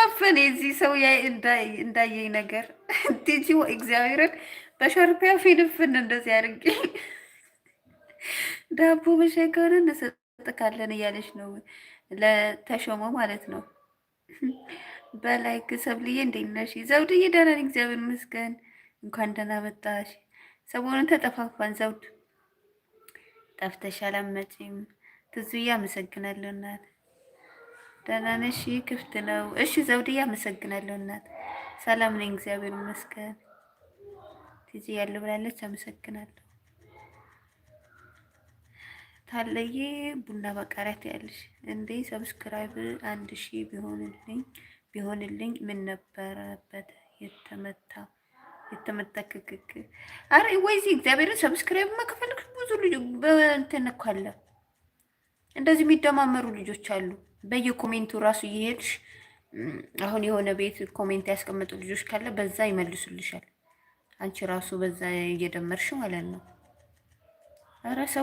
ተሸፋፈን የዚህ ሰው እንዳየኝ ነገር ቲጂ እግዚአብሔርን በሸርፒያ ፊንፍን እንደዚህ አድርጌ ዳቦ በሻይ ከሆነ እንሰጥካለን እያለች ነው ለተሾመ ማለት ነው። በላይክ ሰብልዬ እንዴት ነሽ? ዘውድዬ ደህና ነኝ እግዚአብሔር ይመስገን። እንኳን ደህና መጣሽ። ሰሞኑን ተጠፋፋን። ዘውድ ጠፍተሻል አትመጪም። ትዙዬ አመሰግናለሁ እናት። ደህና ነሽ? ክፍት ነው። እሺ ዘውድዬ አመሰግናለሁ እናት። ሰላም ነኝ እግዚአብሔር ይመስገን። ትዚ ያለው ብላለች። አመሰግናለሁ። ታለዬ ቡና በቃሪያ ያለሽ እንዴ? ሰብስክራይብ 1000 ቢሆንልኝ ምን ነበረበት የተመታ ክክክ። አረ ወይዚ እግዚአብሔርን ሰብስክራይብ መከፈልክ ብዙ ልጅ በእንትን እኮ አለ እንደዚህ የሚደማመሩ ልጆች አሉ። በየኮሜንቱ ራሱ እየሄድሽ አሁን የሆነ ቤት ኮሜንት ያስቀመጡ ልጆች ካለ በዛ ይመልሱልሻል። አንቺ ራሱ በዛ እየደመርሽ ማለት ነው። አረ ሰው